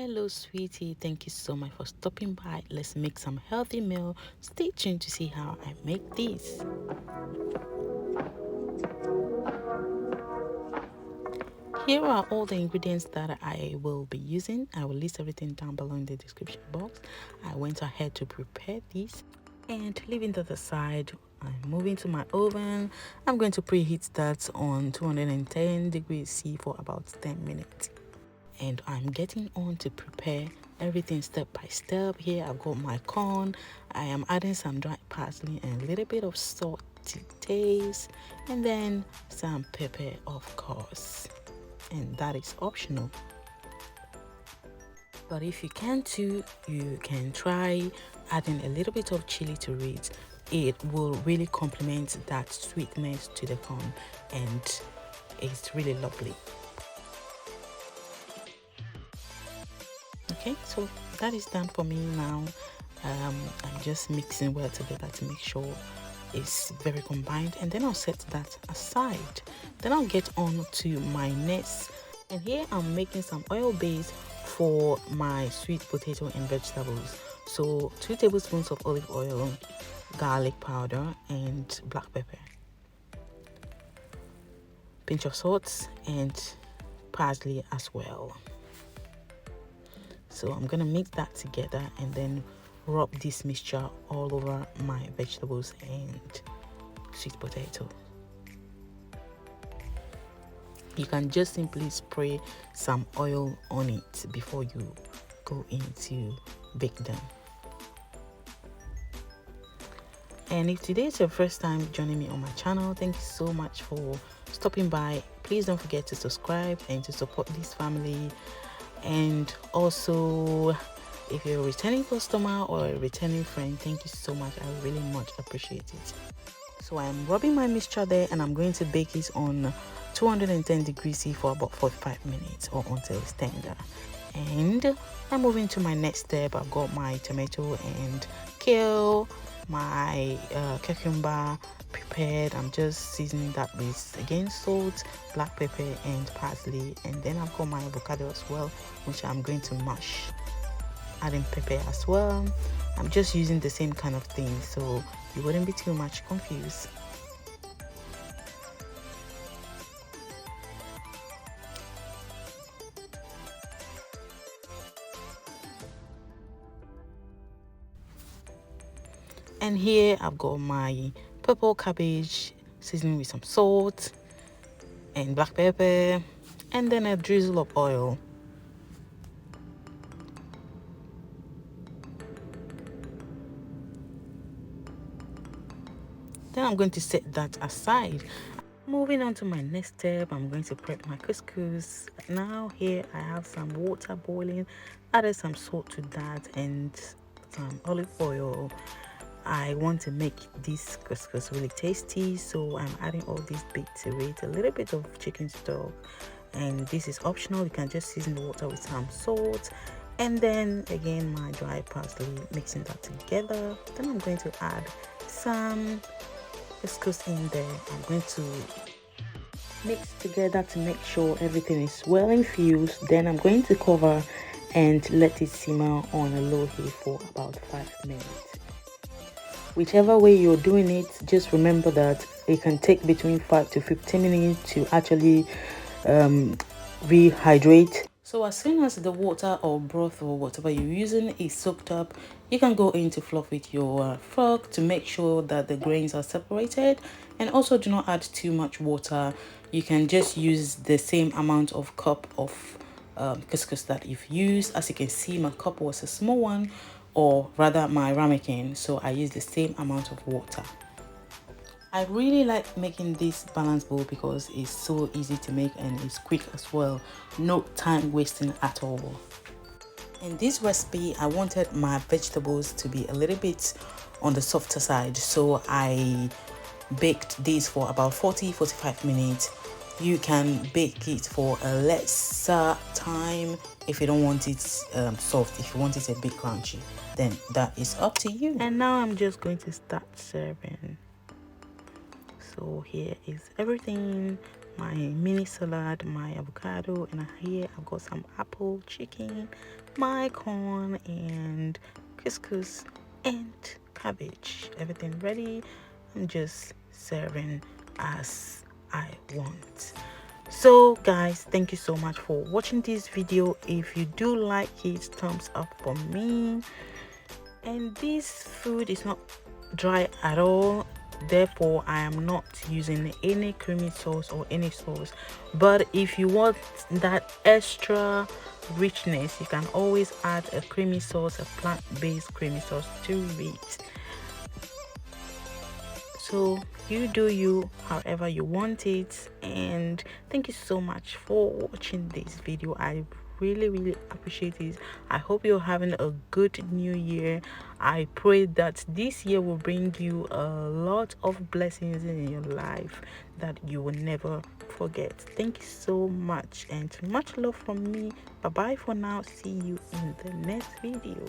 Hello sweetie, thank you so much for stopping by. Let's make some healthy meal. Stay tuned to see how I make this. Here are all the ingredients that I will be using. I will list everything down below in the description box. I went ahead to prepare this and leaving that aside, I'm moving to my oven. I'm going to preheat that on 210 degrees C for about 10 minutes. And I'm getting on to prepare everything step by step. Here I've got my corn. I am adding some dried parsley and a little bit of salt to taste, and then some pepper, of course, and that is optional. But if you can too, you can try adding a little bit of chili to it. It will really complement that sweetness to the corn, and it's really lovely. Okay, so that is done for me now. I'm just mixing well together to make sure it's very combined, and then I'll set that aside. Then I'll get on to my next, and here I'm making some oil base for my sweet potato and vegetables. So 2 tablespoons of olive oil, garlic powder, and black pepper, pinch of salt, and parsley as well. So I'm gonna mix that together and then rub this mixture all over my vegetables and sweet potato. You can just simply spray some oil on it before you go in to bake them. And if today is your first time joining me on my channel, thank you so much for stopping by. Please don't forget to subscribe and to support this family. And also, if you're a returning customer or a returning friend, thank you so much. I really much appreciate it. So I'm rubbing my mixture there, and I'm going to bake it on 210 degrees C for about 45 minutes or until it's tender. And I'm moving to my next step. I've got my tomato and kale, my cucumber prepared. I'm just seasoning that with again salt, black pepper, and parsley. And then I've got my avocado as well, which I'm going to mash, adding pepper as well. I'm just using the same kind of thing so you wouldn't be too much confused. And here I've got my purple cabbage, seasoning with some salt and black pepper, and then a drizzle of oil. Then I'm going to set that aside. Moving on to my next step, I'm going to prep my couscous. Now here I have some water boiling, added some salt to that and some olive oil. I want to make this couscous really tasty, so I'm adding all these bits to it, a little bit of chicken stock, and this is optional. You can just season the water with some salt, and then again my dry parsley, mixing that together. Then I'm going to add some couscous in there. I'm going to mix together to make sure everything is well infused. Then I'm going to cover and let it simmer on a low heat for about 5 minutes. Whichever way you're doing it, just remember that it can take between 5 to 15 minutes to actually rehydrate. So as soon as the water or broth or whatever you're using is soaked up, you can go in to fluff with your fork to make sure that the grains are separated. And also do not add too much water. You can just use the same amount of cup of couscous that you've used. As you can see, my cup was a small one, or rather my ramekin, so I use the same amount of water. I really like making this balanced bowl because it's so easy to make and it's quick as well. No time wasting at all. In this recipe, I wanted my vegetables to be a little bit on the softer side, so I baked this for about 40-45 minutes. You can bake it for a lesser time if you don't want it soft. If you want it a bit crunchy, then that is up to you. And now I'm just going to start serving. So here is everything. my mini salad, my avocado, and here I've got some apple, chicken, my corn, and couscous and cabbage. Everything ready. I'm just serving as I want. So guys, thank you so much for watching this video. If you do like it, thumbs up for me. And this food is not dry at all, therefore I am not using any creamy sauce or any sauce. But if you want that extra richness, you can always add a creamy sauce, a plant-based creamy sauce to it. So you do you however you want it. And thank you so much for watching this video. I really appreciate it. I hope you're having a good new year. I pray that this year will bring you a lot of blessings in your life that you will never forget. Thank you so much, and much love from me. Bye bye for now. See you in the next video.